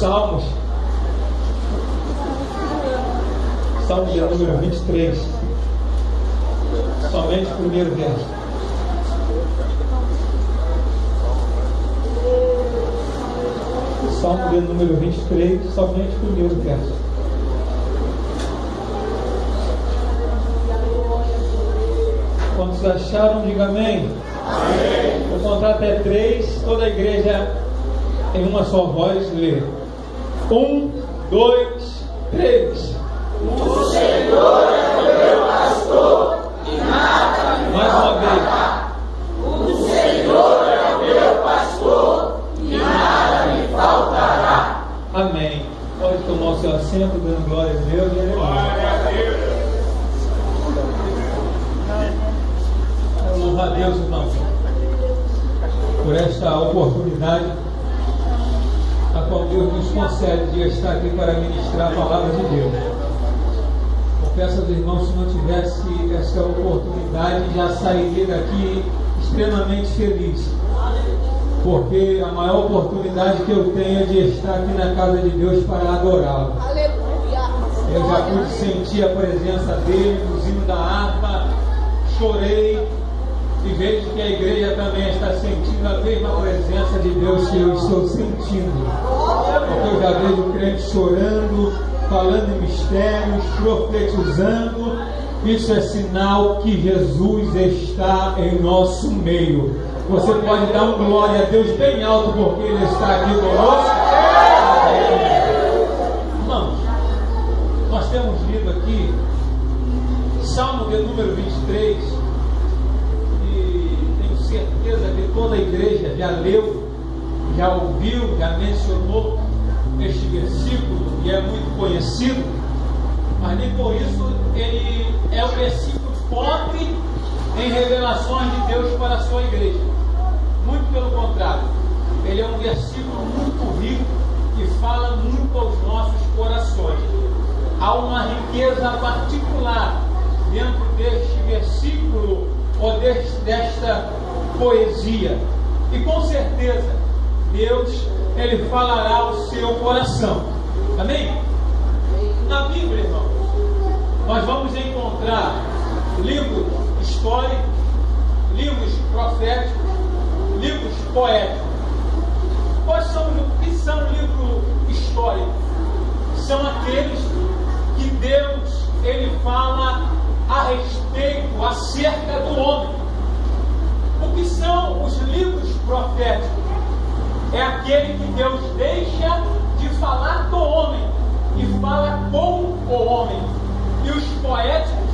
Salmos. Salmo de número 23. Somente o primeiro verso. Salmo de número 23, somente o primeiro verso. Quantos acharam, diga amém. Amém. Vou contar até 3, toda a igreja em uma só voz lê. 1, 2, 3. O Senhor é o meu pastor e nada me Mais uma vez. faltará. O Senhor é o meu pastor e nada me faltará. Amém. Pode tomar o seu assento, dando glória a Deus. Glória a Deus. Louvar a Deus, irmãos, por esta oportunidade a qual Deus nos concede de estar aqui para ministrar a palavra de Deus. Confesso aos irmãos, se não tivesse esta oportunidade, já sairia daqui extremamente feliz, porque a maior oportunidade que eu tenho é de estar aqui na casa de Deus para adorá-lo. Eu já pude sentir a presença dele, o hino da harpa, chorei. E vejo que a igreja também está sentindo a mesma presença de Deus que eu estou sentindo. Porque eu já vejo o crente chorando, falando em mistérios, profetizando. Isso é sinal que Jesus está em nosso meio. Você pode dar um glória a Deus bem alto porque Ele está aqui conosco. Irmãos, nós temos lido aqui Salmo de número 23. Certeza que toda a igreja já leu, já ouviu, já mencionou este versículo e é muito conhecido, mas nem por isso ele é um versículo pobre em revelações de Deus para a sua igreja. Muito pelo contrário, ele é um versículo muito rico que fala muito aos nossos corações. Há uma riqueza particular dentro deste versículo ou desta poesia, e com certeza Deus, Ele falará ao seu coração. Amém? Na Bíblia, irmãos, nós vamos encontrar livros históricos, livros proféticos, livros poéticos. O que são livros históricos? São aqueles que Deus, Ele fala a respeito, acerca do homem. O que são os livros proféticos? É aquele que Deus deixa de falar do homem e fala com o homem. E os poéticos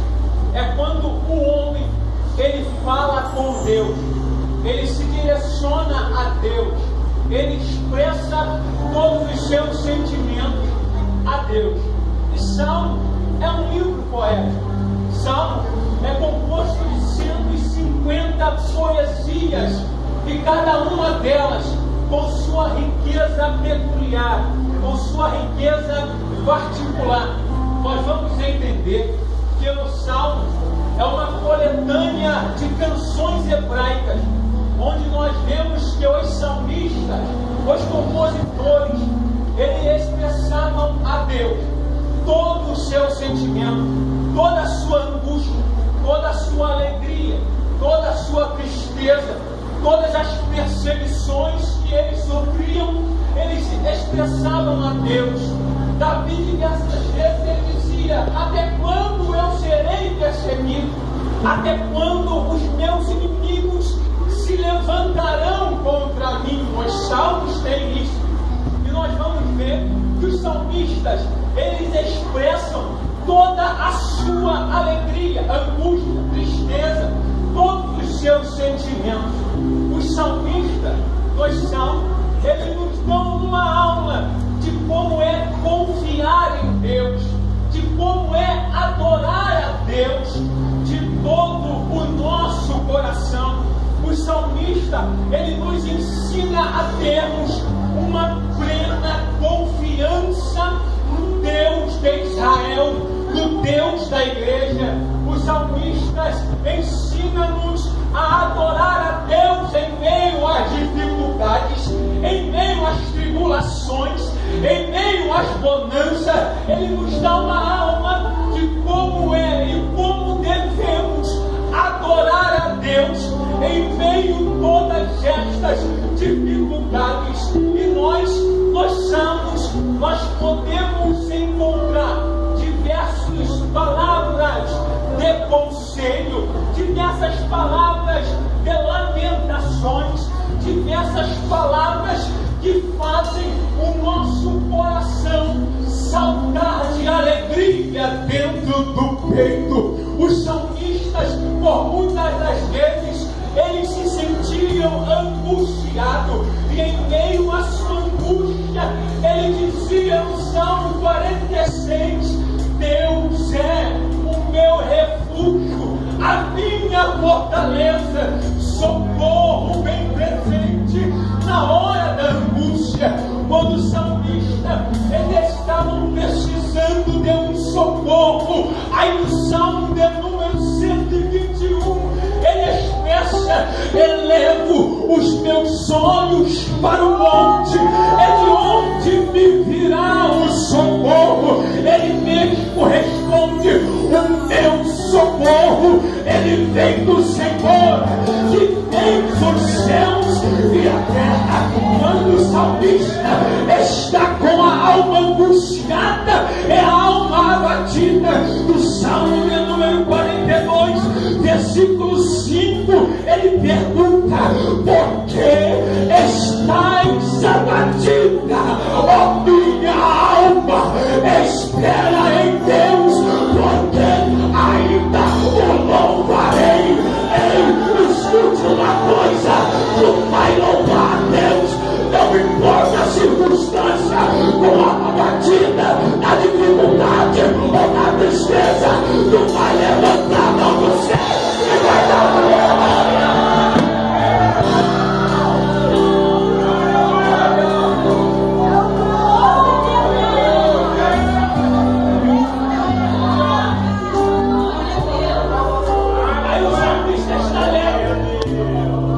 é quando o homem, ele fala com Deus, ele se direciona a Deus, ele expressa todos os seus sentimentos a Deus. E Salmo é um livro poético. Salmo é composto de 150 poesias, e cada uma delas com sua riqueza peculiar, com sua riqueza particular. Nós vamos entender que o Salmo é uma coletânea de canções hebraicas, onde nós vemos que os salmistas, os compositores, eles expressavam a Deus todo o seu sentimento, toda a sua angústia, toda a sua alegria, toda a sua tristeza, todas as perseguições que eles sofriam, eles expressavam a Deus. Davi diversas vezes ele dizia: até quando eu serei perseguido? Até quando os meus inimigos se levantarão contra mim? Os salmos têm isso. E nós vamos ver que os salmistas, eles expressam toda a sua alegria, angústia, tristeza, todos os seus sentimentos. Os salmistas dos salmos, eles nos dão uma aula de como é confiar em Deus, de como é adorar a Deus de todo o nosso coração. O salmista, ele nos ensina a termos uma plena confiança no Deus de Israel, no Deus da igreja. Os salmistas ensinam-nos a adorar a Deus em meio às dificuldades, em meio às tribulações, em meio às bonanças, Ele nos dá uma alma de como é e como devemos adorar a Deus em meio a todas estas dificuldades. E nós podemos encontrar diversas palavras de conselho, diversas palavras de lamentações, diversas palavras que fazem o nosso coração saltar de alegria dentro do peito. Os salmistas, por muitas das vezes, eles se sentiam angustiados, e em meio à sua angústia, ele dizia no Salmo 46: Deus é o meu refúgio, a minha fortaleza, socorro bem presente na hora da angústia. Quando o salmista, eles estavam precisando de um socorro, aí no Salmo de número 121, ele expressa: elevo os meus olhos para o monte, é de onde me virá o socorro. Ele mesmo responde: o meu socorro, ele vem do Senhor, que fez os céus e a terra. Quando o salmista está com a alma angustiada, é a alma abatida, do Salmo de número 42, versículo 5, ele pergunta: por que estás abatida, ó minha alma? Espera em Deus, porque ainda o louvarei. Ei, escute uma coisa: tu vai louvar a Deus, não importa a circunstância, com a batida, na dificuldade ou na tristeza, tu vai levantar a mão do céu e vai dar glória. Aí o salmista está alegre,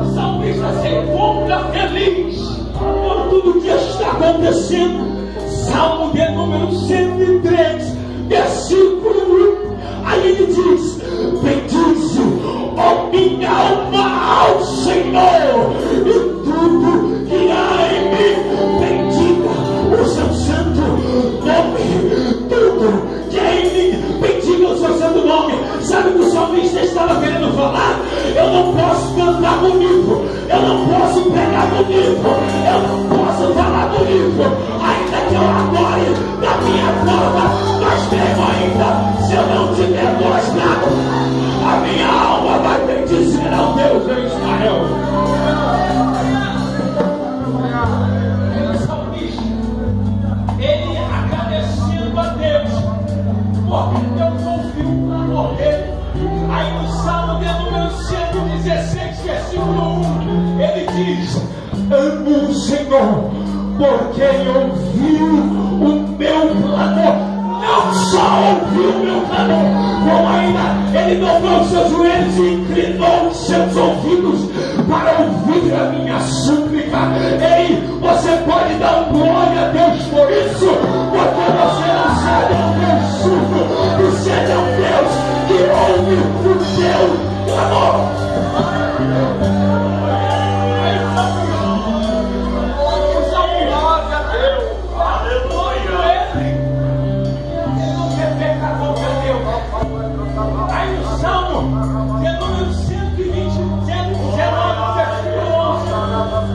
o salmista se encontra feliz por tudo que está acontecendo. Salmo de número 103, versículo 1. Aí ele diz: bendize, ó minha alma, ao Senhor, e tudo que há em mim, bendiga o seu santo nome. Tudo que há em mim, bendiga o seu santo nome. Sabe o que o salmista estava querendo falar? Eu não posso cantar bonito, eu não posso pregar bonito, eu não posso falar bonito, ainda que eu adore da minha forma, mas mesmo ainda, se eu não tiver mostrado, a minha alma vai bendizer ao Deus de Israel. O salmista, ele agradecendo a Deus, porque Deus ouviu o clamor dele. Aí no Salmo de número 116, versículo 1, ele diz: amo o Senhor, porque ele ouviu o meu clamor. Não só ouviu o meu clamor, como ainda ele dobrou seus joelhos e inclinou seus ouvidos para ouvir a minha súplica. Ei, você pode dar glória a Deus por isso, porque você não serve a um Deus surdo, e serve a um Deus que ouve o teu clamor. Aí no Salmo, de número 127, 19, versículo 11,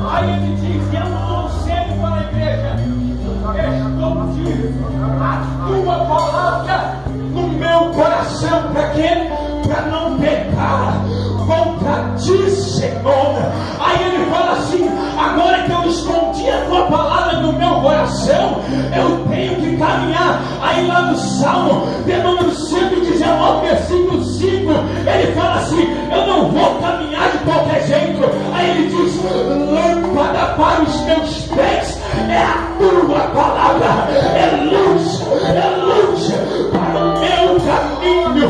aí ele diz: e é um conselho para a igreja, esconde a tua palavra no meu coração. Para quê? Para não pecar contra ti, Senhor. Aí ele fala assim: agora que eu escondi a tua palavra no meu coração, eu tenho que caminhar. Aí lá no Salmo de número 119, versículo 5, ele fala assim: eu não vou caminhar de qualquer jeito. Aí ele diz: lâmpada para os meus pés é a tua palavra, é luz para o meu caminho.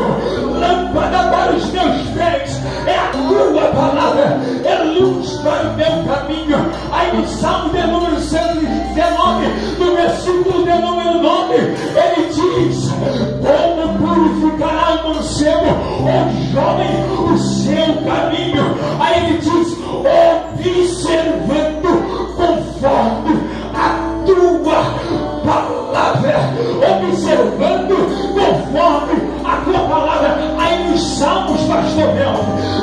Lâmpada para os meus pés é a tua palavra, é luz para o meu caminho. Aí no Salmo de ele diz: como purificará o mancebo, o jovem, o seu caminho? Aí ele diz: observando conforme a tua palavra, observando conforme a tua palavra. Aí nos Salmos, pastor Bel,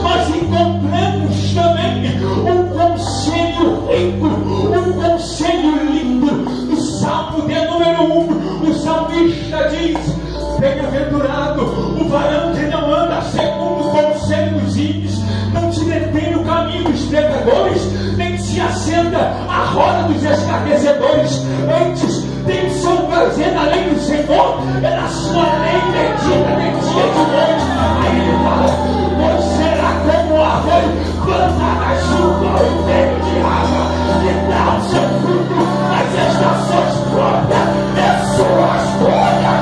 nós encontramos também um conselho rico, um conselho lindo. No Salmo de número 1, o salmista diz: bem-aventurado o varão que não anda segundo o conselho dos ímpios, não se detém no caminho dos pecadores, nem se assenta à roda dos escarnecedores. Antes tem seu prazer na lei do Senhor, é na sua lei medita de dia e de noite. Aí ele fala: pois será como a árvore plantada junto ao ribeiro de água, que dá o seu fruto nas estações próprias, é sua escolha.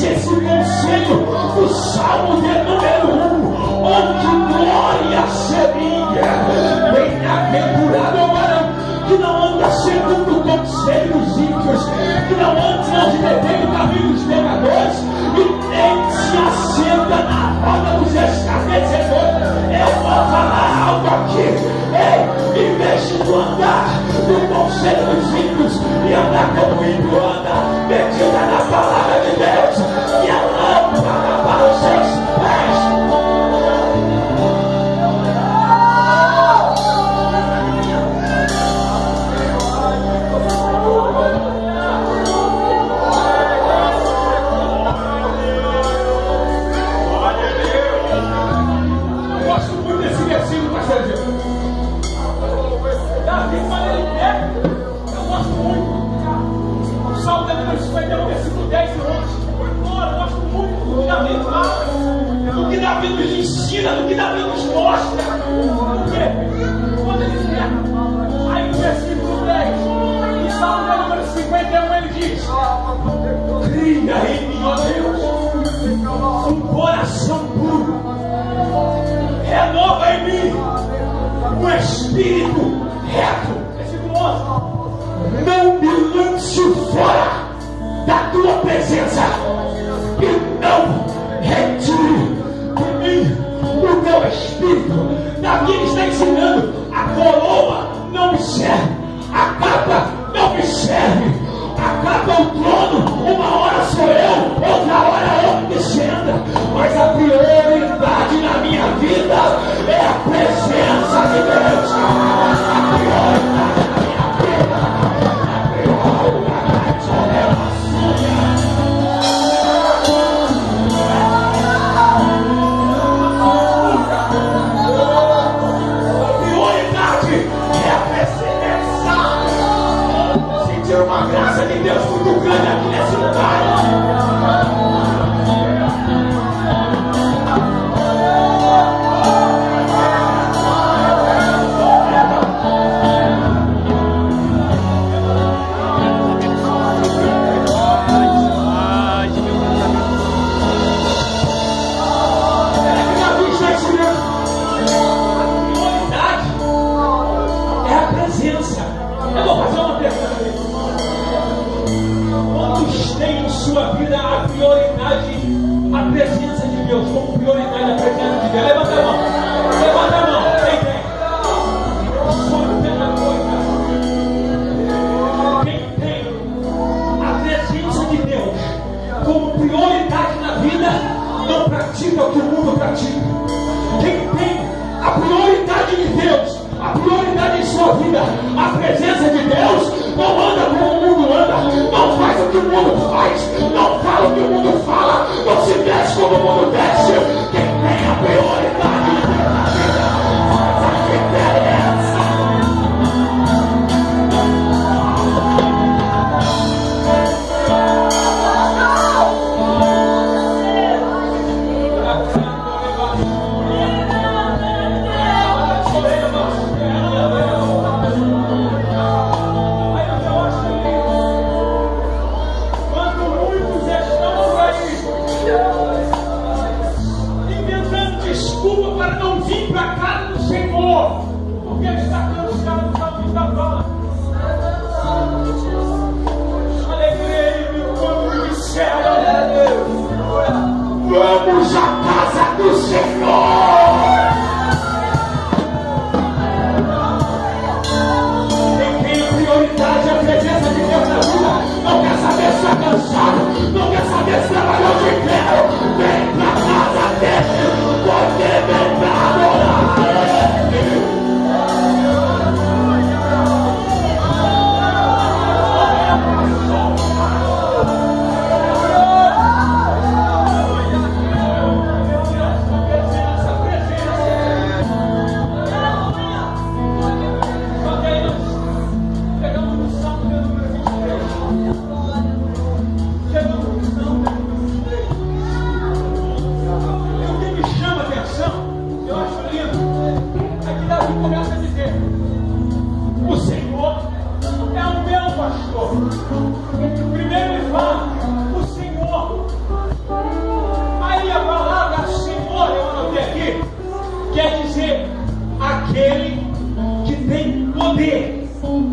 Esse conselho do Salmo de número 1, onde glória seria. Bem-aventurado é o varão que não anda segundo o conselho dos ímpios, que não se detém no caminho dos pecadores, e nem se assenta na roda dos escarnecedores. Eu vou falar algo aqui. Ei, em vez de tu andar no conselho dos ímpios e andar como ímpio anda, medita na palavra de Deus, que é lâmpada para os seus pés. Eu gosto muito desse versículo, pastor Gil. Davi, quando ele pega, eu gosto muito. O Salmo de número 51, versículo 10 e 11. Eu gosto muito do que Davi fala, do que Davi nos ensina, do que Davi nos mostra. Porque quando ele pega, aí no versículo 10, no Salmo de número 51, ele diz: cria em mim, ó Deus, um coração puro, renova em mim um espírito reto. Versículo 11: não me lance fora da tua presença, e não retire de mim o teu espírito. Davi está ensinando: a coroa não me serve, a capa não me serve, a capa é o trono, uma hora sou eu, outra hora é outro que senta, mas a prioridade na minha vida é a presença de Deus. A prioridade na minha vida, a prioridade é a uma graça de Deus muito grande aqui nesse lugar. É a presença. Eu vou fazer uma pergunta. Quantos têm em sua vida a prioridade, a presença de Deus, como prioridade a presença de Deus? Levanta a mão. Levanta a mão. Quem tem? Só pela coisa. Quem tem a presença de Deus como prioridade na vida, não pratica o que o mundo pratica. Quem tem a prioridade de Deus, a prioridade em sua vida, a presença de Deus, não anda como o mundo anda, não faz o que o mundo faz, não fala o que o mundo fala, não se desce como o mundo desce. Quem tem a prioridade na vida faz a diferença. do Senhor. Quem tem prioridade é a presença de Deus na vida. Não quer saber se está cansado, não quer saber se trabalhou de inteiro. Vem pra casa dele, porque vem pra adorar ele. Primeiro ele fala, o Senhor. Aí a palavra Senhor, eu anotei aqui, quer dizer aquele que tem poder,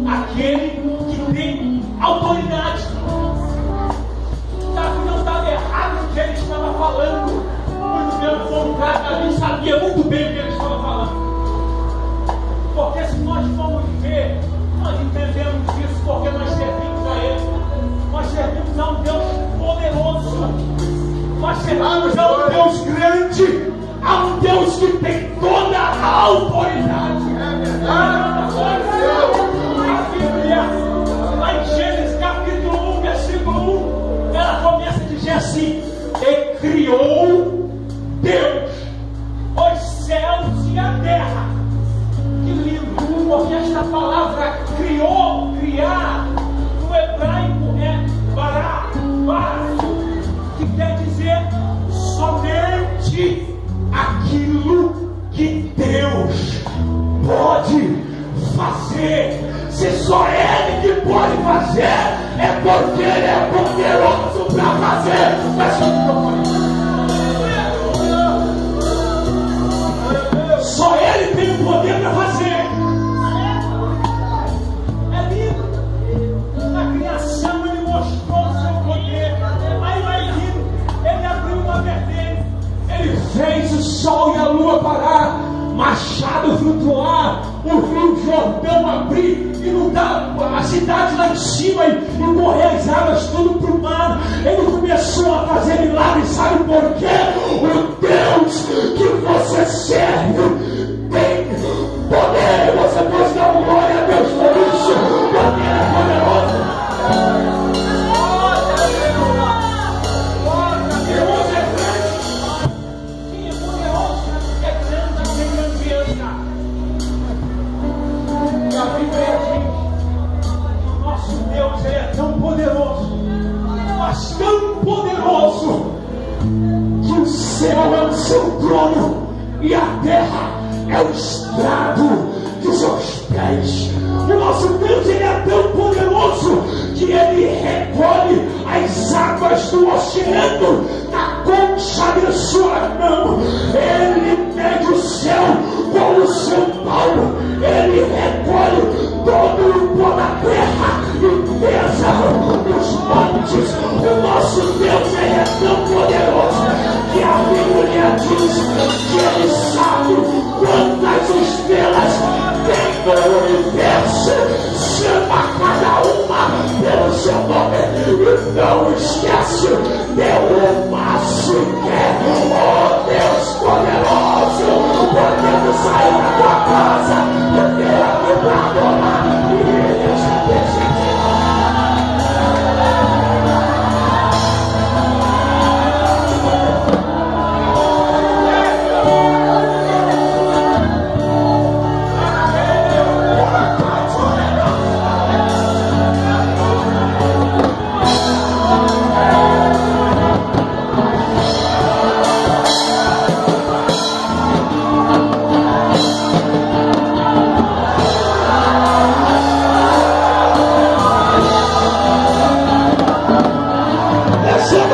aquele que tem autoridade. Davi não estava errado no que ele estava falando. Muito pelo contrário, Davi sabia muito bem o que ele estava falando. Porque se nós formos ver, nós entendemos isso porque nós servimos a Ele. Nós servimos a um Deus poderoso. Nós servimos a um Deus grande, a um Deus que tem toda a autoridade. A Bíblia, lá em Gênesis capítulo 1, versículo 1, ela começa a dizer assim: e criou Deus os céus e a terra. Que lindo, porque esta palavra criou, criar, no hebraico é bará, que quer dizer somente aquilo que Deus pode fazer. Se só Ele que pode fazer, é porque Ele é poderoso para fazer. Só Ele tem o poder para fazer. É lindo. Na criação Ele mostrou o seu poder. Aí mais lindo, Ele abriu uma vertente. Ele fez o sol e a lua parar, machado flutuar, o rio Jordão abrir, inundar a cidade lá em cima e morrer as águas tudo para o mar. Ele começou a fazer milagres. Sabe por quê? O Deus que você serve tem poder. Você pode dar glória a Deus por isso, porque Ele é poderoso. Deus é grande. Quem é poderoso é grande, tem grandeza. E a Bíblia diz: o nosso Deus, Ele é tão poderoso, mas tão poderoso, que o céu é o seu trono e a terra é o estrado de seus pés. O nosso Deus, Ele é tão poderoso que Ele recolhe as águas do oceano na concha de sua mão. Ele mede o céu com o seu palmo. Ele recolhe todo o pó da terra e pesa os montes. O nosso Deus, Ele é tão poderoso que a Bíblia diz que Ele sabe quantas estrelas tem no universo, chama cada uma pelo seu nome e não esquece nenhuma sequer. Oh Deus poderoso, podemos sair da tua casa e vir aqui para adorar, e Ele está presente.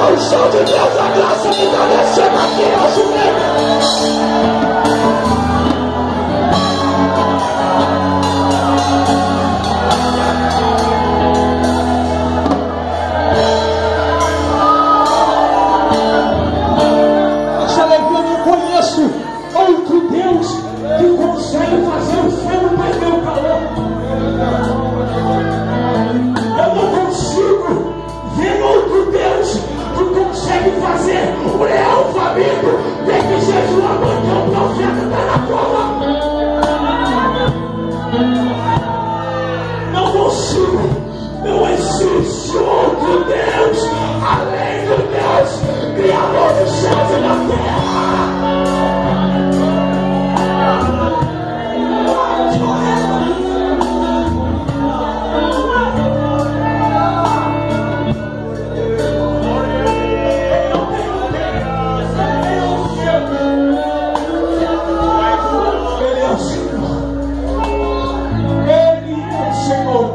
O som de Deus, a graça de Deus descendo aqui hoje mesmo. Essa alegria eu não conheço. além do Deus, Criador dos céus e da terra.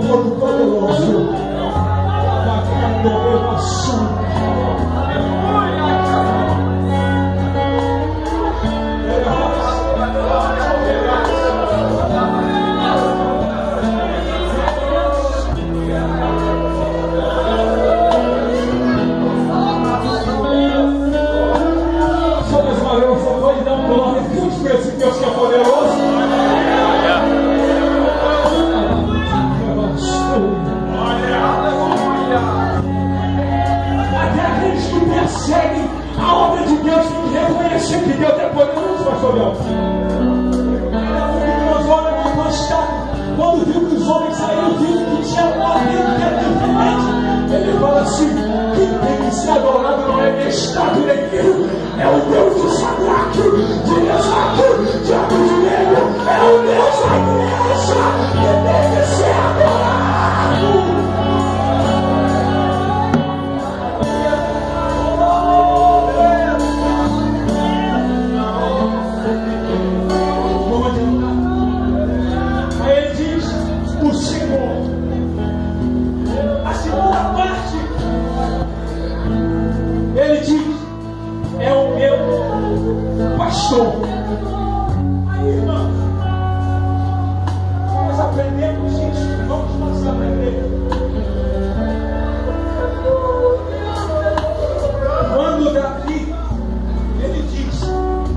Todo-Poderoso, da renovação. Só mais uma vez você pode dar um glória para esse Deus que é poderoso. Até aqueles que perseguem a obra de Deus têm que reconhecer que Deus é poderoso, pastor Bel. Quando viu que os homens saíram, viu que tinha um amigo que era diferente. Ele fala assim: quem tem que ser adorado não é estado nem filho, é o Deus de Sadraque, de Mesaque, de Abednego, é o Deus da igreja que tem que ser adorado. Aí, irmãos, nós aprendemos isso e vamos passar para a igreja. Quando Davi, ele diz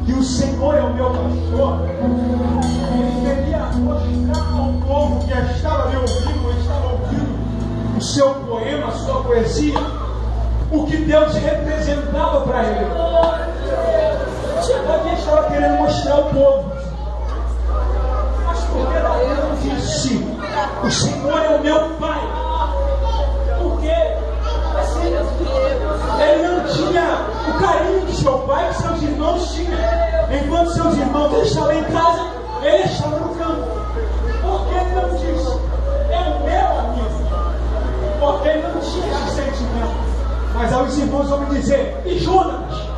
que o Senhor é o meu pastor, ele queria mostrar ao povo que estava lhe ouvindo, estava ouvindo o seu poema, a sua poesia, o que Deus representava para ele. Davi estava querendo mostrar ao povo, mas porque Davi não disse o Senhor é o meu pai? Porque assim, ele não tinha o carinho de seu pai que seus irmãos tinham. Enquanto seus irmãos estavam em casa, ele estava no campo. Porque ele não disse é o meu amigo? Porque ele não tinha esse sentimento. Mas aí os irmãos vão me dizer: e Jonas?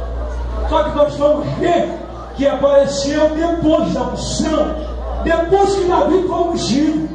Só que nós vamos ver que apareceu depois da unção, depois que Davi foi ungido.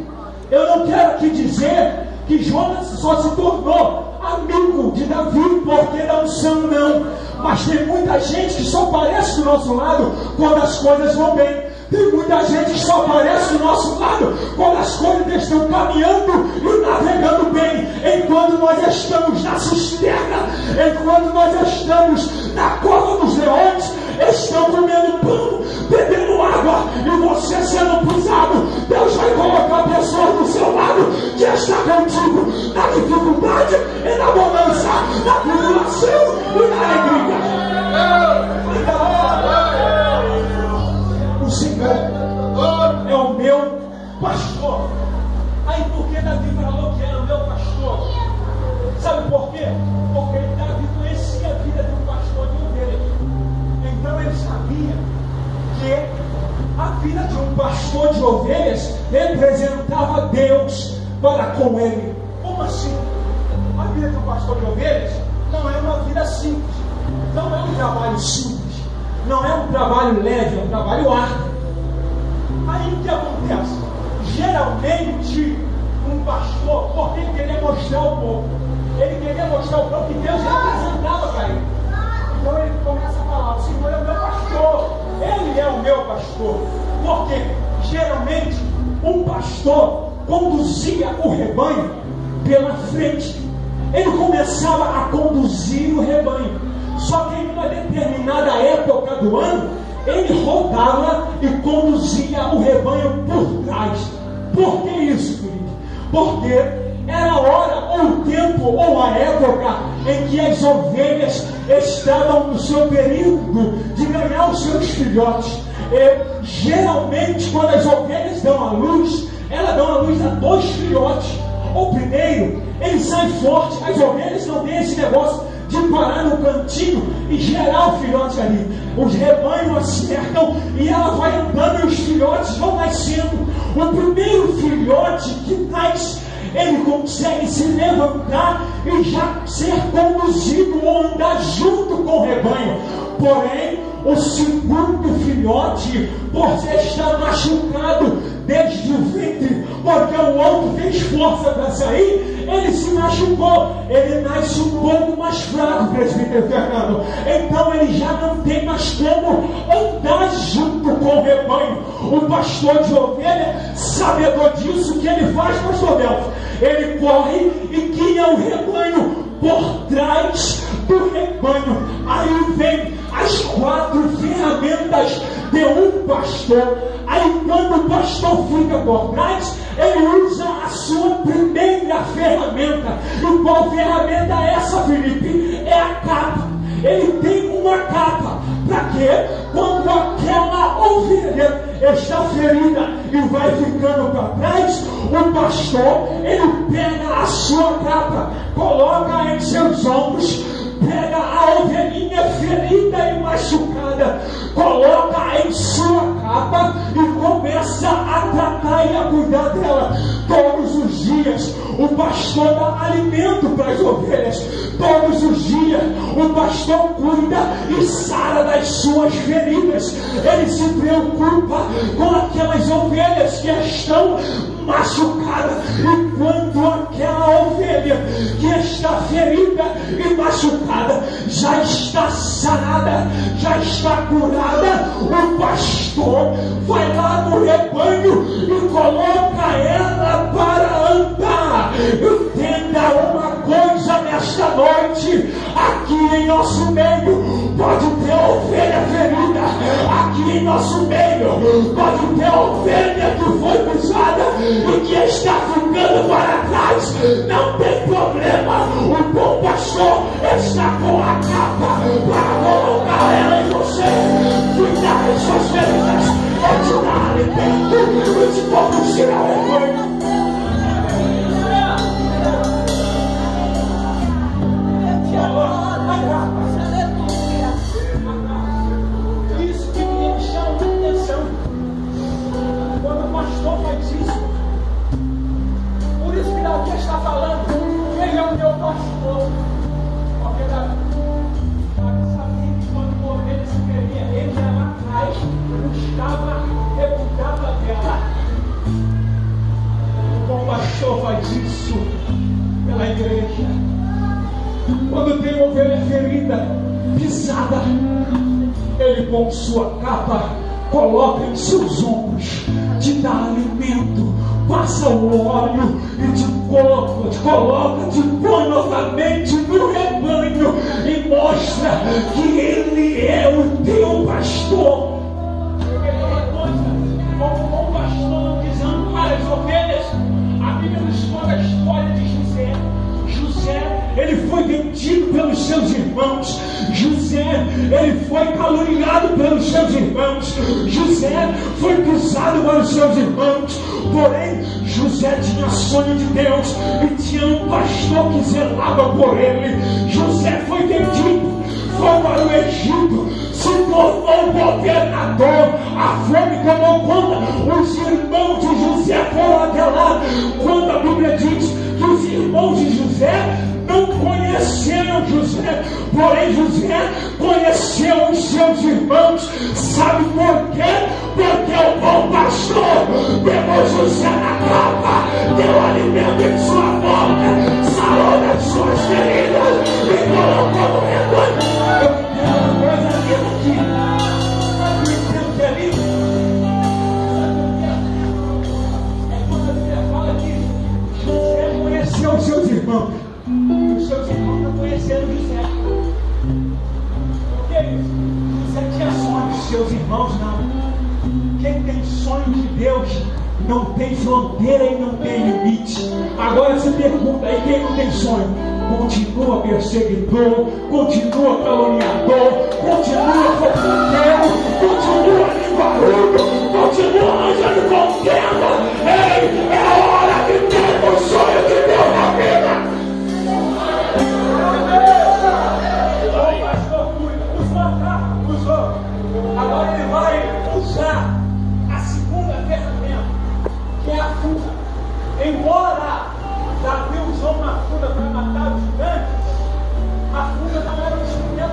Eu não quero aqui dizer que Jonas só se tornou amigo de Davi porque da unção, não. Mas tem muita gente que só aparece do nosso lado quando as coisas vão bem. Tem muita gente que só aparece do nosso lado quando as coisas estão caminhando e navegando bem. Enquanto nós estamos na cisterna, enquanto nós estamos na cova dos leões, estão comendo pão, bebendo água e você sendo pisado, Deus vai colocar pessoas do seu lado que está contigo na dificuldade e na bonança, na tribulação e na alegria. O Senhor é o meu pastor. Aí por que Davi falou que era o meu pastor? Sabe por quê? Porque Davi conhecia a vida de um pastor de ovelhas. Então ele sabia que a vida de um pastor de ovelhas representava Deus para com ele. Como assim? A vida de um pastor de ovelhas não é uma vida simples, não é um trabalho simples, não é um trabalho leve, é um trabalho árduo. Aí o que acontece? Geralmente um pastor, porque ele queria mostrar ao povo, ele queria mostrar ao povo que Deus representava para ele. Então ele começa a falar: o Senhor é o meu pastor, ele é o meu pastor. Porque geralmente um pastor conduzia o rebanho pela frente, ele começava a conduzir o rebanho. Só que em uma determinada época do ano, ele rodava e conduzia o rebanho por trás. Por que isso, querido? Porque era a hora, ou o tempo, ou a época em que as ovelhas estavam no seu período de ganhar os seus filhotes. E, geralmente, quando as ovelhas dão à luz, elas dão à luz a 2 filhotes. O primeiro, ele sai forte. As ovelhas não têm esse negócio de parar no cantinho e gerar o filhote ali. Os rebanhos acertam e ela vai andando e os filhotes vão nascendo. O primeiro filhote que nasce, ele consegue se levantar e já ser conduzido ou andar junto com o rebanho. Porém, o segundo filhote, por estar machucado desde o ventre, porque o outro fez força para sair, ele se machucou, ele nasce um pouco mais fraco, presbítero Fernando. Então ele já não tem mais como andar junto com o rebanho. O pastor de ovelha, sabedor disso, o que ele faz, pastor Delfo? Ele corre e guia o rebanho por trás do rebanho. Aí vem as 4 ferramentas de um pastor. Aí quando o pastor fica por trás, ele usa a sua primeira ferramenta. E qual ferramenta é essa, Felipe? É a capa. Ele tem uma capa. Para quê? Quando aquela ovelha está ferida e vai ficando para trás, o pastor, ele pega a sua capa, coloca em seus ombros, pega a ovelhinha ferida e machucada, coloca em sua capa e começa a tratar e a cuidar dela. Todos os dias o pastor dá alimento para as ovelhas. Todos os dias o pastor cuida e sara das suas feridas. Ele se preocupa com aquelas ovelhas que estão machucada. E quando aquela ovelha que está ferida e machucada já está sarada, já está curada, o pastor vai lá no rebanho e coloca ela para andar. Entenda uma coisa nesta noite: aqui em nosso meio pode ter ovelha ferida, aqui em nosso meio pode ter ovelha que foi pisada e que está ficando para trás. Não tem problema, o bom pastor está com a capa para colocar ela em você, cuidar das suas feridas, te dar alimento e te conduzir ao rebanho. Isso que me chama a atenção quando o pastor faz isso. Por isso que Davi está falando, ele é o meu pastor. Porque Davi sabia que quando o ovelha se queria, ele ia lá atrás, buscava, recuperava dela. O bom pastor faz isso pela igreja. Quando tem uma ovelha ferida, pisada, ele com sua capa coloca em seus ombros, te dá alimento, passa o óleo e te põe novamente no rebanho e mostra que ele é o teu pastor. Como um bom pastor não desampara as ovelhas, a Bíblia nos conta a história de José. José, ele foi vendido pelos seus irmãos. José, ele foi caluniado pelos seus irmãos. José foi pisado pelos seus irmãos. Porém, José tinha sonho de Deus e tinha um pastor que zelava por ele. José foi vendido, foi para o Egito, se tornou governador. A fome tomou conta. Os irmãos de José foram até lá. Quando a Bíblia diz que os irmãos de José não conheceram José, porém José conheceu os seus irmãos. Sabe por quê? Porque o bom pastor pegou José na capa, deu alimento em sua boca, sarou das suas feridas e colocou no rebanho. Eu tenho uma coisa linda aqui. Entendo que é lindo? É quando a Bíblia fala que José conheceu os seus irmãos. Os seus irmãos não conheceram José. O que é isso? José tinha sonhos, seus irmãos não. Quem tem sonho de Deus não tem fronteira e não tem limite. Agora você pergunta aí, quem não tem sonho? Continua perseguidor, continua caluniador, continua fofoqueiro, continua limparudo, continua arranjando contenda. Ei, é hora de ter o sonho de Deus.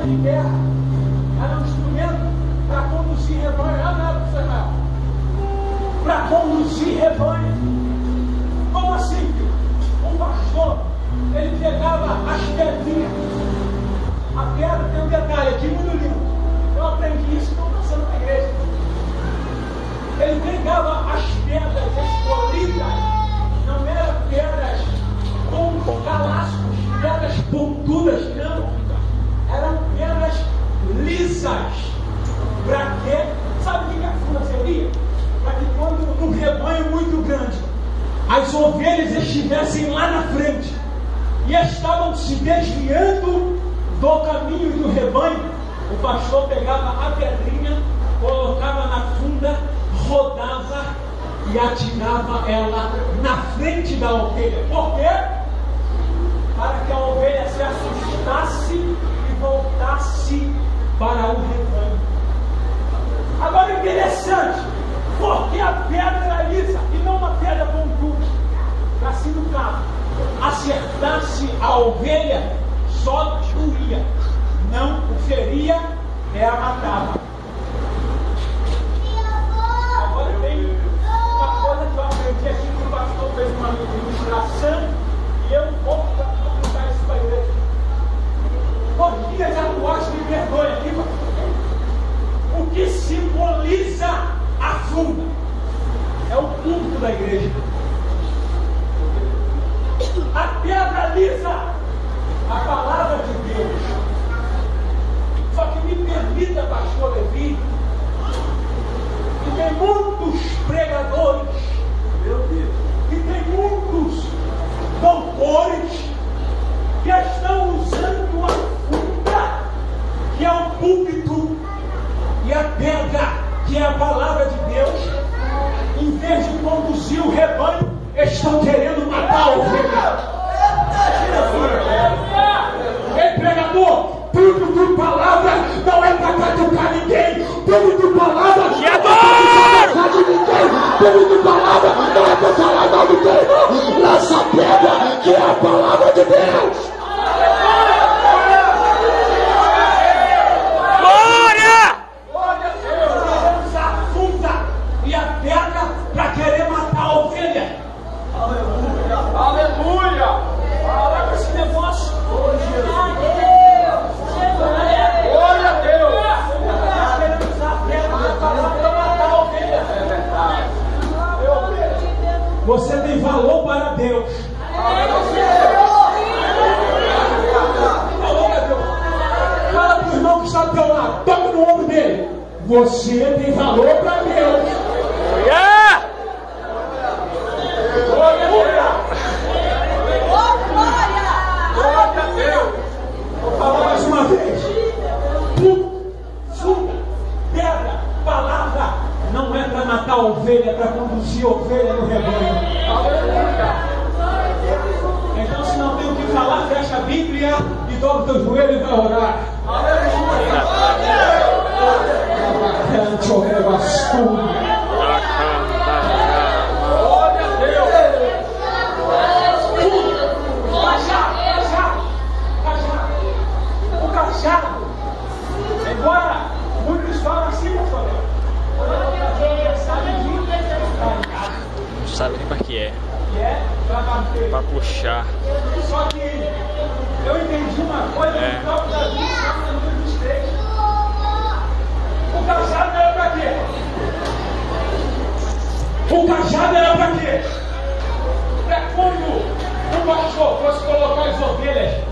de guerra, era um instrumento para conduzir rebanho. Não era para Samuel. Para conduzir rebanho. Como assim, filho? Um pastor, ele pegava as pedrinhas. A pedra tem um detalhe aqui muito lindo. Eu aprendi isso quando passando na igreja. Ele pegava as pedras escolhidas, não eram pedras com calascos, pedras pontudas, não. Eram pedras lisas. Para quê? Sabe o que a funda seria? Para que quando um rebanho muito grande, as ovelhas estivessem lá na frente e estavam se desviando do caminho do rebanho, o pastor pegava a pedrinha, colocava na funda, rodava e atirava ela na frente da ovelha. Por quê? Para que a ovelha se assustasse e voltasse para o rebanho. Agora é interessante, porque a pedra era lisa e não uma pedra pontuda. Para se no caso acertasse a ovelha, só doía, não o feria, a matava. Agora tem uma coisa que eu aprendi aqui que o pastor fez uma ilustração e eu vou aplicar isso para a igreja. Corridas atuais me perdoe aqui, pastor. O que simboliza a funda? É o púlpito da igreja. A pedra lisa, a palavra de Deus. Só que me permita, pastor Levi, que tem muitos pregadores, meu Deus, que tem muitos doutores que estão usando a funda, que é o púlpito, e a pedra, que é a palavra de Deus, em vez de conduzir o rebanho, estão querendo matar a ovelha. Ei, pregador, tudo de palavra não é para catucar ninguém. Tudo de palavra não é para catucar de ninguém. Tudo de palavra não é para falar mal de ninguém. Lança a pedra, que é a palavra de Deus. Glória! Glória a Deus! Usa a funda e a pedra para querer matar a ovelha. Aleluia! Aleluia! Olha esse negócio. Glória a Deus! Nós queremos usar a pedra para matar a ovelha. É verdade. Você tem valor para Deus. Fala para o irmão que está do teu lado. Toca no ombro dele. Você tem valor para Deus. Yeah! Glória a Deus! Vou falar mais uma vez. Funda, pedra, palavra não é para matar a ovelha, é para conduzir a ovelha no rebanho. Então, se não tem o que falar, fecha a Bíblia e dobra o teu joelho e vai orar. Embora muitos falam assim, pastor, não sabe nem para que é. para bater, para puxar. Só que eu entendi uma coisa no próprio Davi, no 23. O cajado era para quê? O cajado era para quê? Para quando o pastor fosse colocar as ovelhas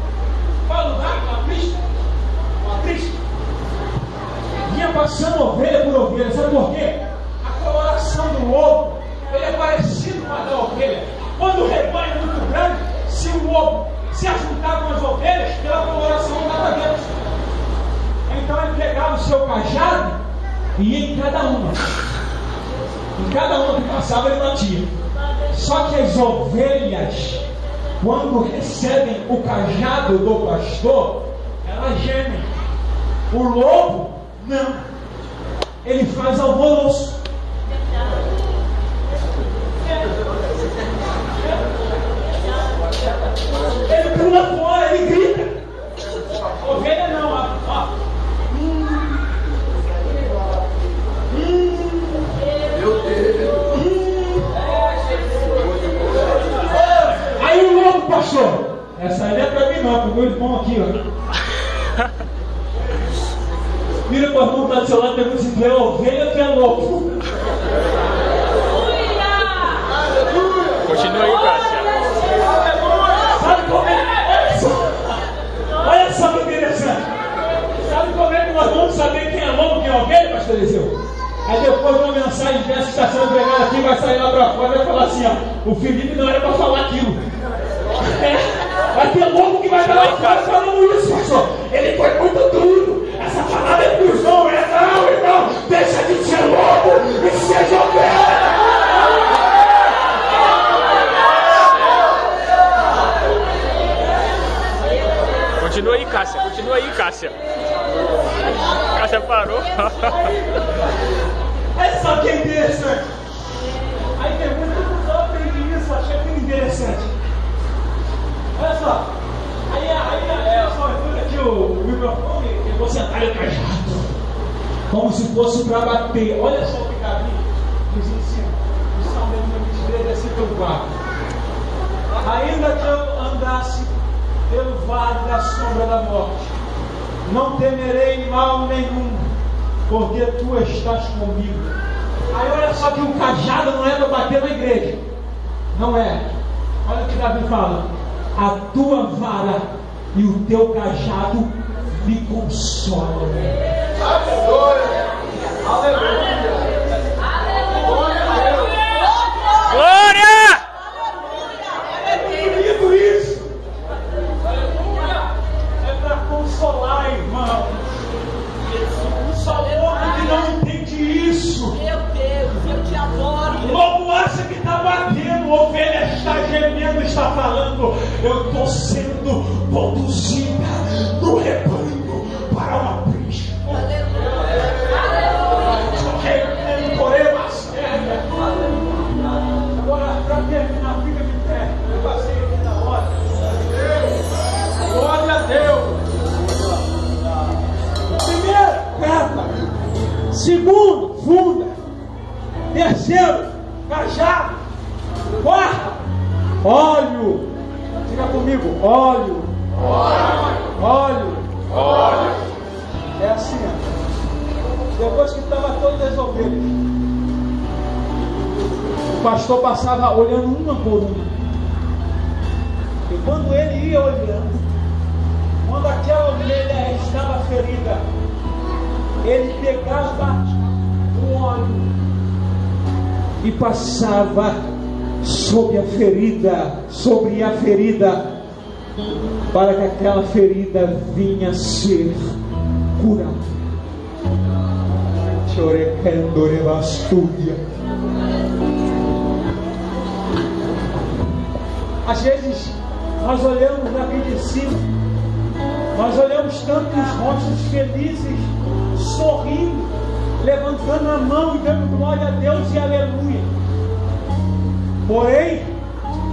para lutar com a Cristo, vinha passando ovelha por ovelha. Sabe por quê? A coloração do lobo, ele é parecido com a da ovelha. Quando o rebanho é muito grande, se o lobo se ajuntar com as ovelhas, pela coloração não dá para ver. Então ele pegava o seu cajado e ia em cada uma. Em cada uma que passava ele batia. Só que as ovelhas, quando recebem o cajado do pastor, elas gemem. O lobo, não. Ele faz alvoroço. Ele pula fora, ele grita. Ovelha não, irmão aqui, ó. Vira para o irmão que está do seu lado e pergunta se tu é ovelha ou tu é louco. Continua aí, Cássia. Sabe como é? Olha só que interessante. Sabe como é que nós vamos saber quem é louco e quem é ovelha, pastor Eliseu? Aí depois de uma mensagem dessa que está sendo pregada aqui, vai sair lá para fora e vai falar assim, ó, o Felipe não era para falar aquilo. Vai ter louco que vai estar lá fora falando isso, pastor. Ele foi muito duro. Essa palavra é para os homens. Não, irmão, deixa de ser louco e seja ovelha. Continua aí, Cássia. Continua aí, Cássia. Cássia parou. Olha só que interessante. Aí tem muitos homens isso, achei muito interessante. Olha só. Aí só aqui o microfone, eu vou sentar e cajado. Como se fosse para bater. Olha só o que Davi diz em cima. O Salmo 23, versículo 4. Ainda que eu andasse pelo vale da sombra da morte, não temerei mal nenhum, porque tu estás comigo. Aí olha só que o cajado não é para bater na igreja. Não é. Olha o que Davi fala. A tua vara e o teu cajado me consolam. Aleluia! Aleluia! Glória! É bonito isso. É para consolar, irmão. Só louco que não entende isso. Meu Deus, eu te adoro. Louco acha que está batendo, ovelha está gemendo, está falando. Eu estou sendo conduzida no rebanho para uma briga. Agora, para terminar, fica de pé. Eu passei aqui na hora. Glória a Deus. Primeiro, canta. Segundo, funda. Terceiro, cajado. Quarto, óleo. Diga comigo, óleo. Óleo. É assim, ó. Depois que estava todas as ovelhas, o pastor passava olhando uma por uma. E quando ele ia olhando, quando aquela ovelha estava ferida, ele pegava o óleo e passava sobre a ferida, para que aquela ferida vinha a ser curada. Às vezes nós olhamos daqui de cima, nós olhamos tantos rostos felizes, sorrindo, levantando a mão e dando glória a Deus e aleluia. Porém,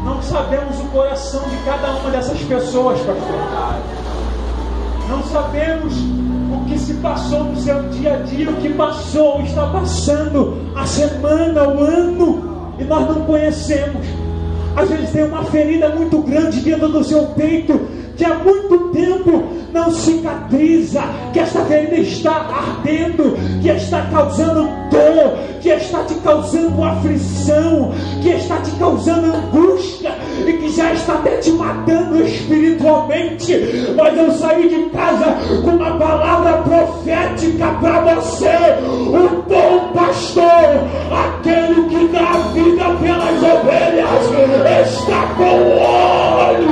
não sabemos o coração de cada uma dessas pessoas, pastor. Não sabemos o que se passou no seu dia a dia, o que passou, está passando a semana, o ano, e nós não conhecemos. Às vezes tem uma ferida muito grande dentro do seu peito, que há muito tempo não cicatriza, que esta ferida está ardendo, que está causando dor, que está te causando aflição, que está te causando angústia, e que já está até te matando espiritualmente. Mas eu saí de casa com uma palavra profética para você. O bom pastor, aquele que dá a vida pelas ovelhas, está com óleo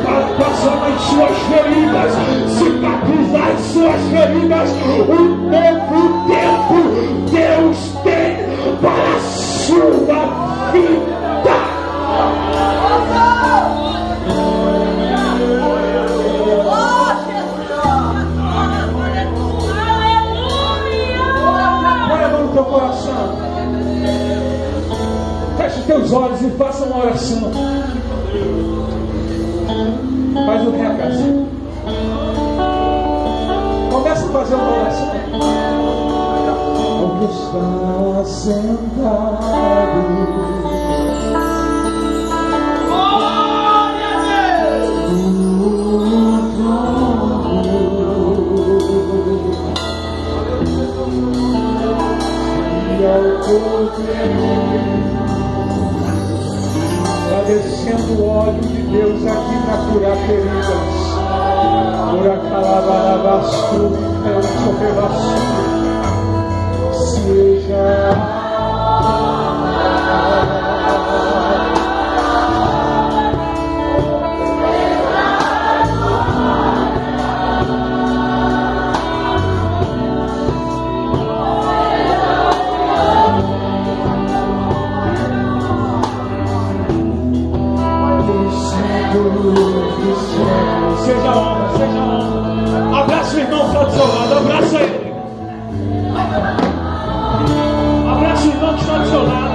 para passar nas suas feridas, cicatrizar as suas feridas. Um novo tempo Deus tem para a sua vida. Põe a mão no teu coração, feche os teus olhos e faça uma oração. Faz o que, Cássia? Começa a fazer uma oração. O que está sentado no trono. Está descendo o óleo de Deus aqui para curar feridas. Ora calabarabastu, eu te rebastu. Seja seja honra, seja honra. Abraça o irmão que está do seu lado, abraça ele. Abraça o irmão que está do seu lado.